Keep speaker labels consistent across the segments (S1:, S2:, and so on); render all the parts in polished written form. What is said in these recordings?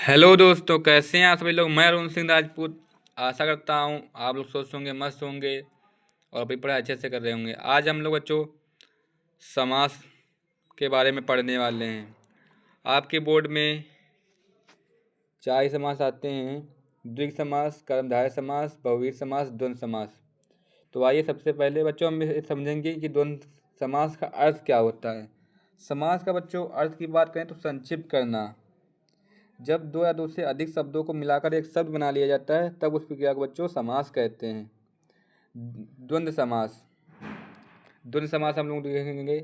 S1: Hello दोस्तों, कैसे हैं आप सभी लोग। मैं अरुण सिंह राजपूत। आशा करता हूँ आप लोग स्वस्थ होंगे, मस्त होंगे और अपनी पढ़ाई अच्छे से कर रहे होंगे। आज हम लोग बच्चों समास के बारे में पढ़ने वाले हैं। आपके बोर्ड में 4 ही समास आते हैं: द्विगु समास, कर्मधारय समास, बहुव्रीहि समास, द्वंद्व समास। तो आइए सबसे पहले बच्चों हम समझेंगे कि द्वंद्व समास का अर्थ क्या होता है। समास का बच्चों अर्थ की बात करें तो संक्षिप्त करना। जब दो या दो से अधिक शब्दों को मिलाकर एक शब्द बना लिया जाता है तब उस प्रक्रिया को बच्चों समास कहते हैं। द्वंद्व समास, द्वंद्व समास हम लोग देखेंगे।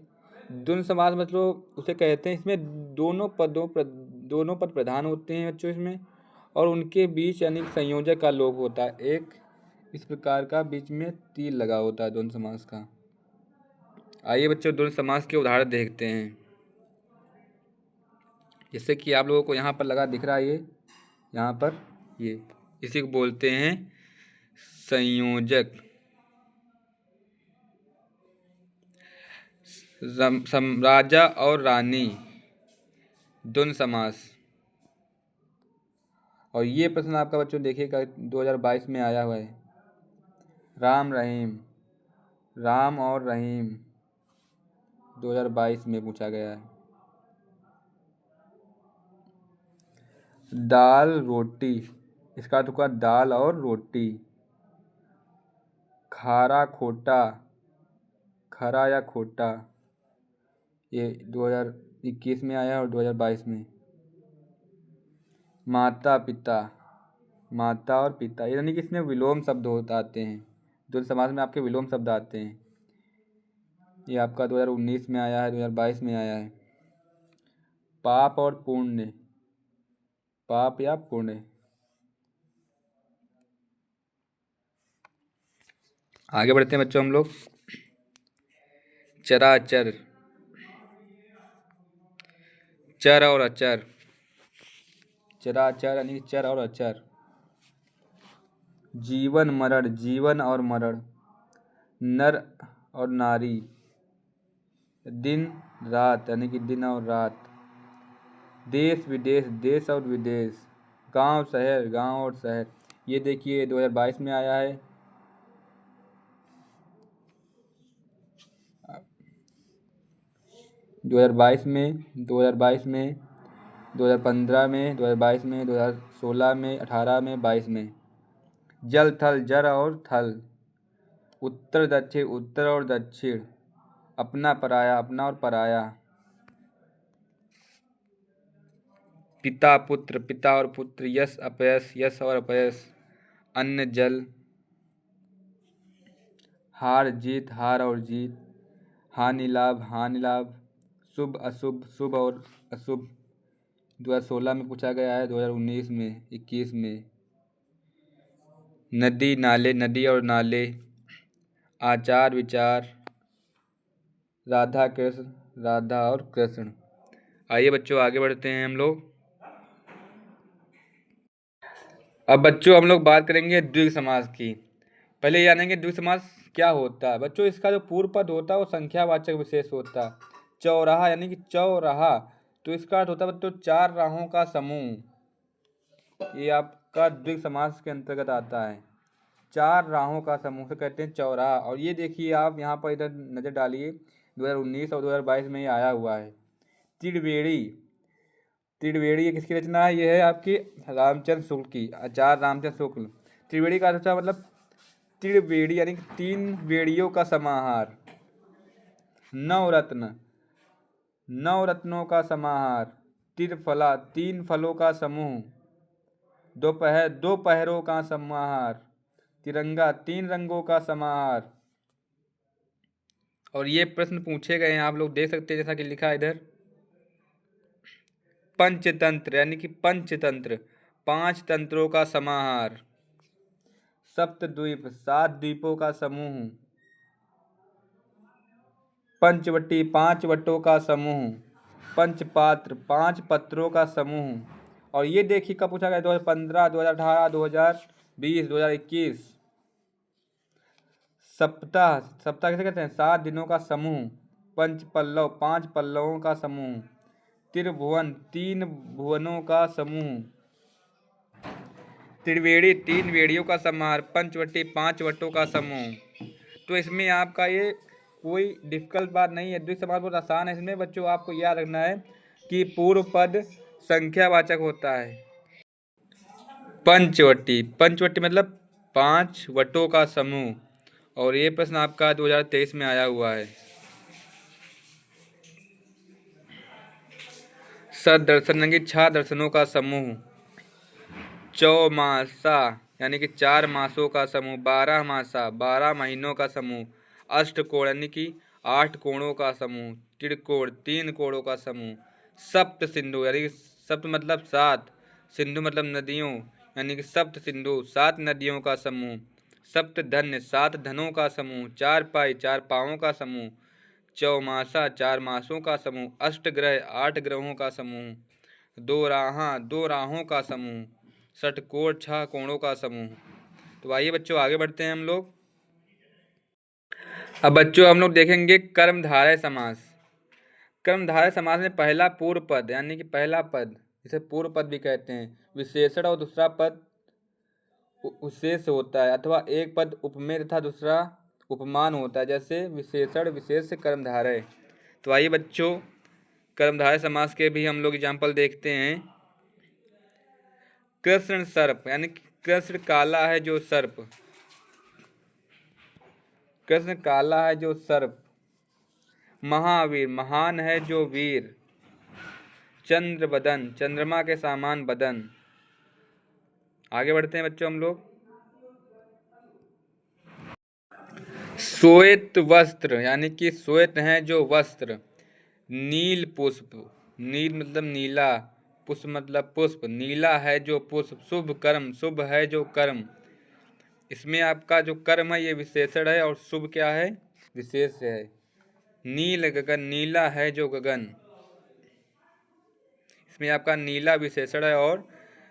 S1: द्वंद्व समास मतलब उसे कहते हैं इसमें दोनों पद प्रधान होते हैं बच्चों इसमें, और उनके बीच यानी संयोजक का लोप होता है। एक इस प्रकार का बीच में तीर लगा होता है द्वंद्व समास का। आइए बच्चों द्वंद्व समास के उदाहरण देखते हैं। जैसे कि आप लोगों को यहाँ पर लगा दिख रहा है, ये यहाँ पर ये इसी को बोलते हैं संयोजक। राजा और रानी, द्वंद्व समास। और ये प्रश्न आपका बच्चों देखिएगा 2022 में आया हुआ है। राम रहीम, राम और रहीम 2022 में पूछा गया है। दाल रोटी, इसका अर्थ हुआ दाल और रोटी। खारा खोटा, खरा या खोटा, ये 2021 में आया और 2022 में। माता पिता, माता और पिता, यानी कि इसमें विलोम शब्द आते हैं। द्वंद्व समास में आपके विलोम शब्द आते हैं। ये आपका 2019 में आया है, 2022 में आया है। पाप और पुण्य, पाप या पुण्य। आगे बढ़ते हैं बच्चों हम लोग। चराचर, चर और अचर। चराचर यानी चर और अचर। जीवन मरण, जीवन और मरण। नर और नारी। दिन रात यानी कि दिन और रात। देश विदेश, देश और विदेश। गांव शहर, गांव और शहर। ये देखिए 2022 में आया है। दो हज़ार बाईस में, 2022 में, 2015 में, 2022 में, 2016 में, 18 में, 22 में। जल थल, जर और थल। उत्तर दक्षिण, उत्तर और दक्षिण। अपना पराया, अपना और पराया। पिता पुत्र, पिता और पुत्र। यश अपयश, यश और अपयश। अन्न जल। हार जीत, हार और जीत। हानि लाभ, हानि लाभ। शुभ अशुभ, शुभ और अशुभ। 2016 में पूछा गया है, 2019 में, 21 में। नदी नाले, नदी और नाले। आचार विचार। राधा कृष्ण, राधा और कृष्ण। आइए बच्चों आगे बढ़ते हैं हम लोग। अब बच्चों हम लोग बात करेंगे द्विगु समास की। पहले ये जानेंगे द्विगु समास क्या होता है। बच्चों इसका जो पूर्व पद होता है वो संख्यावाचक विशेष होता है। चौराहा यानी कि चौराहा, तो इसका अर्थ होता है बच्चों 4 राहों का समूह। ये आपका द्विगु समास के अंतर्गत आता है। 4 राहों का समूह से कहते हैं चौराहा। और ये देखिए आप यहाँ पर इधर नज़र डालिए, 2019 और 2022 में ये आया हुआ है। त्रिवेणी, त्रिवेणी ये किसकी रचना है? ये है आपकी रामचंद्र शुक्ल की, आचार्य रामचंद्र शुक्ल। त्रिवेणी का अर्थ मतलब त्रिवेणी यानी 3 वेड़ियों का समाहार। नवरत्न, 9 रत्नों का समाहार। त्रिफला, 3 फलों का समूह। दोपहर, 2 पहरों का समाहार। तिरंगा, 3 रंगों का समाहार। और ये प्रश्न पूछे गए हैं, आप लोग देख सकते हैं जैसा कि लिखा है इधर। पंचतंत्र यानी कि पंचतंत्र, 5 तंत्रों का समाहार। सप्तद्वीप, 7 द्वीपों का समूह। पंचवटी, 5 वटों का समूह। पंचपात्र, 5 पत्रों का समूह। और ये देखिए कब पूछा गया, 2015, 2018, 2020, 2021। सप्ताह, सप्ताह किसे कहते हैं? 7 दिनों का समूह। पंचपल्लव, 5 पल्लवों का समूह। त्रिभुवन, 3 भुवनों का समूह। त्रिवेणी 3 वेड़ियों का समाहार। पंचवटी 5 वटों का समूह। तो इसमें आपका ये कोई डिफिकल्ट बात नहीं है, द्वितीय समास बहुत आसान है। इसमें बच्चों आपको याद रखना है कि पूर्व पद संख्यावाचक होता है। पंचवटी, पंचवटी मतलब 5 वटों का समूह। और ये प्रश्न आपका 2023 में आया हुआ है। सदर्शन यानी कि 6 दर्शनों का समूह। चौमासा यानी कि 4 मासों का समूह। 12 मासा 12 महीनों का समूह। अष्टकोण यानी कि 8 कोणों का समूह। त्रिकोण 3 कोणों का समूह। सप्त सिंधु यानी कि सप्त मतलब 7, सिंधु मतलब नदियों, यानी कि सप्त सिंधु 7 नदियों का समूह। सप्त धन्य 7 धनों का समूह। 4 पाई 4 पाँवों का समूह। चौमासा 4 मासों का समूह। अष्टग्रह 8 ग्रहों का समूह। दो राहा 2 राहों का समूह। षटकोण 6 कोणों का समूह। तो आइए बच्चों आगे बढ़ते हैं हम लोग। अब बच्चों हम लोग देखेंगे कर्मधारय समास। कर्मधारय समास में पहला पूर्व पद यानी कि पहला पद, जिसे पूर्व पद भी कहते हैं, विशेषण और दूसरा पद उशेष होता है, अथवा एक पद उपमेय तथा दूसरा उपमान होता है, जैसे विशेषण विशेष कर्मधारय। तो आइए बच्चों कर्मधारय समास के भी हम लोग एग्जाम्पल देखते हैं। कृष्ण सर्प यानी कि कृष्ण काला है जो सर्प। कृष्ण काला है जो सर्प। महावीर महान है जो वीर। चंद्र बदन चंद्रमा के समान बदन। आगे बढ़ते हैं बच्चों हम लोग। श्वेत वस्त्र यानी कि श्वेत है जो वस्त्र। नील पुष्प, नील मतलब नीला, पुष्प मतलब पुष्प, नीला है जो पुष्प। शुभ कर्म शुभ है जो कर्म। इसमें आपका जो कर्म है ये विशेषण है और शुभ क्या है, विशेष है। नील गगन नीला है जो गगन। इसमें आपका नीला विशेषण है और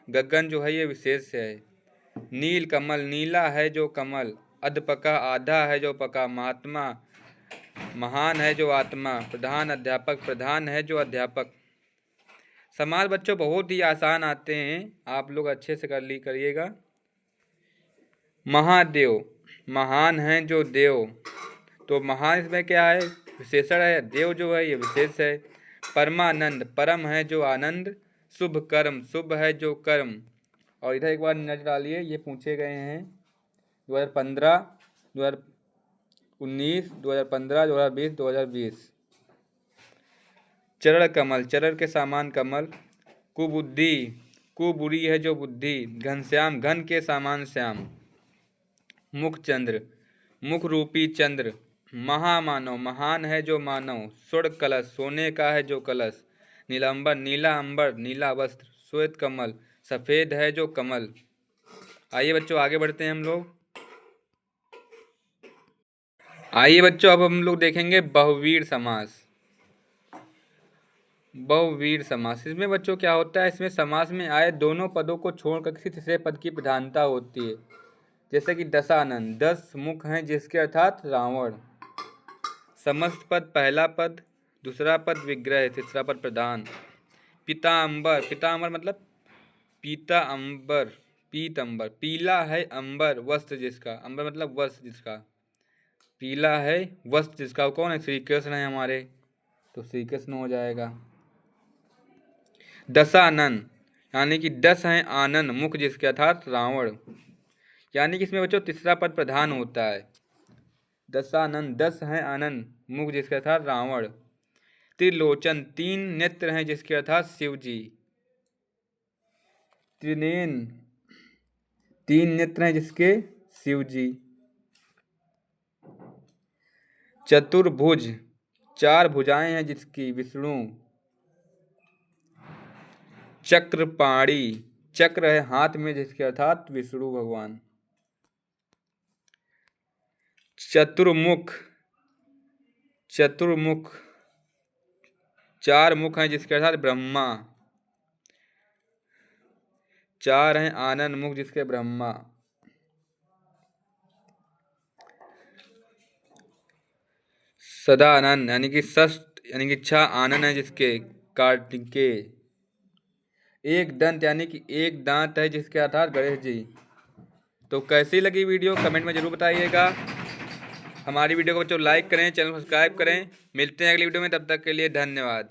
S1: गगन जो है ये विशेष है। नील कमल नीला है जो कमल। अधपका आधा है जो पका। महात्मा महान है जो आत्मा। प्रधान अध्यापक प्रधान है जो अध्यापक। समास बच्चों बहुत ही आसान आते हैं, आप लोग अच्छे से करिएगा। महादेव महान है जो देव। तो महान इसमें क्या है, विशेषण है। देव जो है ये विशेष है। परमानंद परम है जो आनंद। शुभ कर्म शुभ है जो कर्म। और इधर एक बार नजर डालिए, ये पूछे गए हैं 2015, 2019, 2015, 2020, 2020। चरण कमल चरण के समान कमल। कुबुद्धि कुबुरी है जो बुद्धि। घनश्याम घन के समान श्याम। मुख चंद्र मुख रूपी चंद्र। महामानव महान है जो मानव। स्वर्ण कलश सोने का है जो कलश। नीलांबर नीला अंबर नीला वस्त्र। श्वेत कमल सफेद है जो कमल। आइए बच्चों आगे बढ़ते हैं हम लोग। आइए बच्चों अब हम लोग देखेंगे बहुवीर समास। बहुवीर समास, इसमें बच्चों क्या होता है, इसमें समास में आए दोनों पदों को छोड़कर किसी तीसरे पद की प्रधानता होती है। जैसे कि दशानन 10 मुख हैं जिसके अर्थात रावण। समस्त पद पहला पद, दूसरा पद विग्रह, तीसरा पद प्रधान। पीताम्बर पीताम्बर मतलब पीता अंबर पीत अंबर। पीला है अंबर वस्त्र जिसका। अंबर मतलब वस्त्र जिसका। पीला है वस्त्र जिसका। कौन है, श्री कृष्ण है हमारे, तो श्री कृष्ण हो जाएगा। दशानन यानी कि 10 हैं आनन मुख जिसके अर्थात रावण। यानी कि इसमें बच्चों तीसरा पद प्रधान होता है। दशानन 10 हैं आनन मुख जिसके अर्थात रावण। त्रिलोचन 3 नेत्र हैं जिसके अर्थात शिव जी। त्रिनेन 3 नेत्र हैं जिसके शिव जी। चतुर्भुज 4 भुजाएं हैं जिसकी विष्णु। चक्रपाणी चक्र है हाथ में जिसके अर्थात विष्णु भगवान। चतुर्मुख चतुर्मुख 4 मुख हैं जिसके अर्थात ब्रह्मा। 4 हैं आनन मुख जिसके ब्रह्मा। सदानंद यानी कि षष्ठ यानी कि 6 आनन है जिसके कार्तिकेय। एक दंत यानी कि एक दांत है जिसके अर्थात गणेश जी। तो कैसी लगी वीडियो कमेंट में ज़रूर बताइएगा। हमारी वीडियो को बच्चों लाइक करें, चैनल को सब्सक्राइब करें। मिलते हैं अगली वीडियो में, तब तक के लिए धन्यवाद।